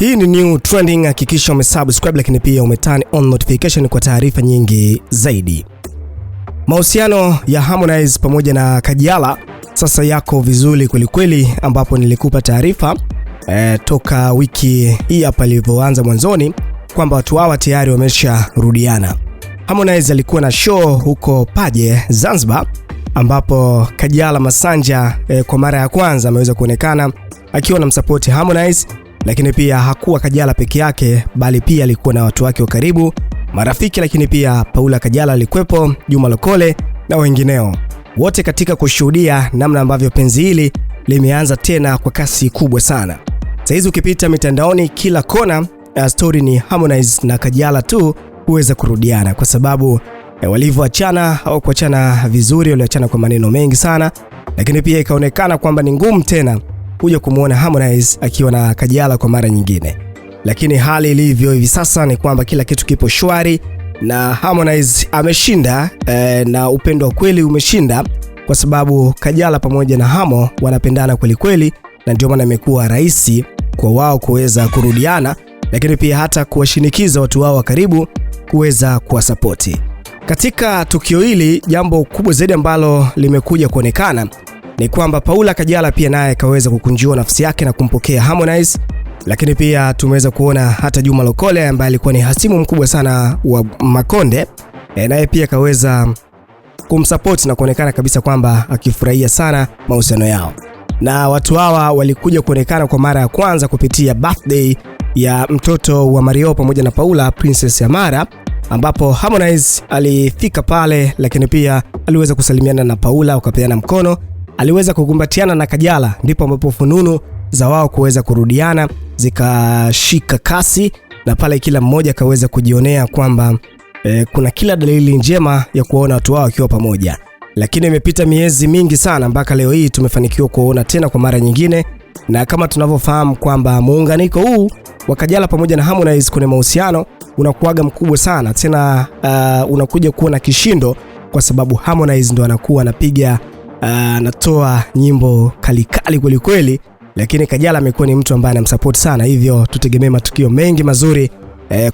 Hii ni new trending, hakikisha umesubscribe lakini pia umeturn on notification kwa taarifa nyingi zaidi. Mahusiano ya Harmonize pamoja na Kajala sasa yako vizuri kweli, ambapo nilikupa taarifa toka wiki hii hapa ilivyoanza mwanzoni kwamba watu hawa tayari wamesharudiana. Harmonize alikuwa na show huko Paje Zanzibar, ambapo Kajala Masanja kwa mara ya kwanza ameweza kuonekana akiwa na msupport Harmonize, lakini pia hakuwa Kajala peke yake bali pia alikuwa na watu wake wa karibu, marafiki, lakini pia Paula Kajala alikuwepo, Juma Lokole na wengineo, wote katika kushuhudia namna ambavyo penzi hili limeanza tena kwa kasi kubwa sana. Sasa ukipita mitandaoni kila kona story ni Harmonize na Kajala tu kuweza kurudiana, kwa sababu walivyoachana au kuachana vizuri, waliachana kwa maneno mengi sana, lakini pia ikaonekana kwamba ni ngumu tena kuja kumuona Harmonize akiwa na Kajala kwa mara nyingine. Lakini hali ilivyo hivi sasa ni kwamba kila kitu kipo shwari na Harmonize ameshinda, na upendo wa kweli umeshinda, kwa sababu Kajala pamoja na Hamo wanapendana kweli, na ndio maana imekuwa rahisi kwa wao kuweza kurudiana, lakini pia hata kuwashinikiza watu wao wa karibu kuweza kuwasapoti. Katika tukio hili, jambo kubwa zaidi ambalo limekuja kuonekana ni kwamba Paula Kajala pia naye kaweza kukunjua nafsi yake na kumpokea Harmonize, lakini pia tumeweza kuona hata Juma Lokole ambaye alikuwa ni hasimu mkubwa sana wa Makonde, naye pia kaweza kumsupport na kuonekana kabisa kwamba akifurahia sana mahusiano yao. Na watu hawa walikuja kuonekana kwa mara ya kwanza kupitia birthday ya mtoto wa Mario pamoja na Paula, Princess Amara, ambapo Harmonize alifika pale, lakini pia aliweza kusalimiana na Paula, wakapeana mkono, aliweza kukumbatiana na Kajala, ndipo ambapo fununu za wao kuweza kurudiana zikashika kasi, na pale kila mmoja kaweza kujionea kwamba kuna kila dalili njema ya kuona watu wao wakiwa pamoja. Lakini imepita miezi mingi sana mpaka leo hii tumefanikiwa kuona tena kwa mara nyingine, na kama tunavyofahamu kwamba muunganiko huu wa Kajala pamoja na Harmonize kwenye mahusiano unakuaga mkubwa sana, tena unakuja kuwa na kishindo, kwa sababu Harmonize ndo anakuwa anapiga anatoa nyimbo kali kweli, lakini Kajala amekuwa ni mtu ambaye anamsupport sana, hivyo tutegemee matukio mengi mazuri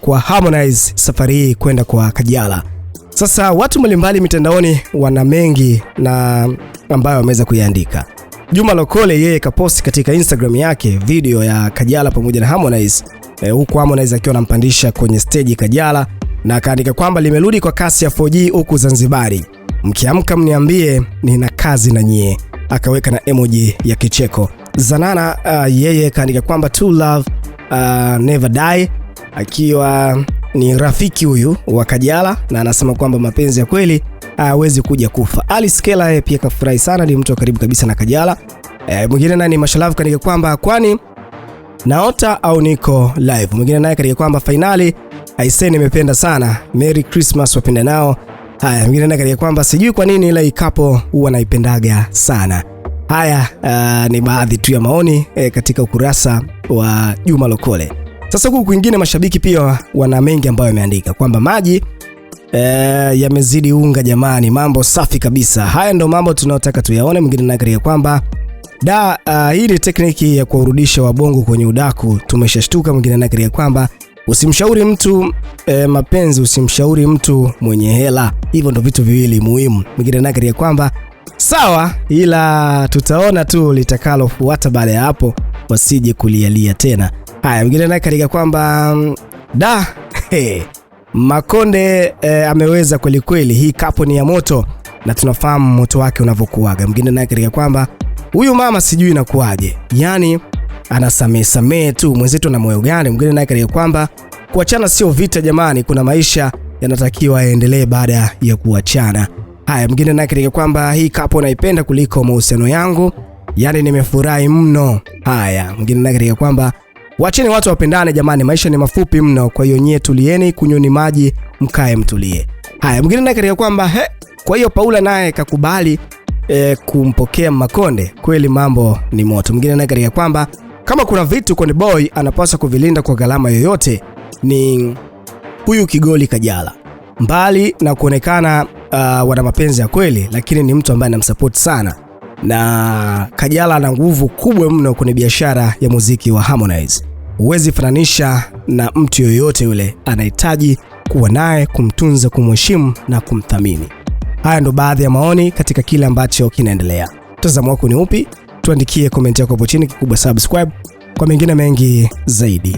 kwa Harmonize safari hii kwenda kwa Kajala. Sasa watu mbalimbali mitandaoni wana mengi na ambayo wameweza kuiandika. Juma Lokole yeye kaposti katika Instagram yake video ya Kajala pamoja na Harmonize, huku Harmonize akiwa anampandisha kwenye stage Kajala, na akaandika kwamba limerudi kwa kasi ya 4G huku Zanzibari, mkiamka mniambie nina kazi na nyie, akaweka na emoji ya kicheko. Zanana yeye kaandika kwamba to love never die, akiwa ni rafiki huyu wa Kajala, na anasema kwamba mapenzi ya kweli hawezi kuja kufa. Alice Kela yeye pia kafurahi sana, ni mtu wa karibu kabisa na Kajala. Mwingine naye ni Mashalavu kaandika kwamba kwani naota au niko live. Mwingine naye kaandika kwamba finally aisee nimependa sana, Merry Christmas wapenda nao. Haya, mwingine naye kaandika kwamba sijui kwa nini ila ikapo huwa naipendaga sana. Haya ni baadhi tu ya maoni katika ukurasa wa Juma Lokole. Sasa huku kwingine mashabiki pia wana mengi ambayo yameandika kwamba maji yamezidi unga jamani, mambo safi kabisa. Haya ndo mambo tunayotaka tuyaone. Mwingine naye kwamba hii ni tekniki ya kuwarudisha wabongo kwenye udaku, tumeshashtuka. Mwingine naye kwamba usimshauri mtu mapenzi, usimshauri mtu mwenye hela, hivyo ndo vitu viwili muhimu. Mwingine naye kwamba sawa, ila tutaona tu litakalofuata baada ya hapo, wasije kulialia tena. Haya, mwingine naye kwamba Makonde ameweza kweli, hii kapo ni ya moto na tunafahamu moto wake unavyokuaga. Mwingine naye kwamba huyu mama sijui inakuaje, yani anasamee tu, mwenzetu na moyo gani? Mwingine naye kwamba kuachana sio vita jamani, kuna maisha yanatakiwa yaendelee baada ya kuachana. Haya, mwingine naye kwamba hii kapo naipenda kuliko mahusiano yangu, yani nimefurahi mno. Haya, mwingine naye kwamba wacheni watu wapendane jamani, maisha ni mafupi mno, kwa hiyo nyie tulieni, kunyweni maji mkae mtulie. Haya, mwingine naye kwamba kwa hiyo Paula naye kakubali kumpokea Makonde, kweli mambo ni moto. Mwingine naye kwamba kama kuna vitu Konde Boy anapaswa kuvilinda kwa gharama yoyote ni huyu kigoli Kajala, mbali na kuonekana wana mapenzi ya kweli, lakini ni mtu ambaye anamsupport sana, na Kajala ana nguvu kubwa mno kwenye biashara ya muziki wa Harmonize. huwezi fananisha na mtu yoyote yule, anahitaji kuwa naye, kumtunza, kumheshimu na kumthamini. Haya ndo baadhi ya maoni katika kile ambacho kinaendelea. Mtazamo wako ni upi? Tuandikie comment yako hapo chini, kikubwa subscribe kwa mengine mengi zaidi.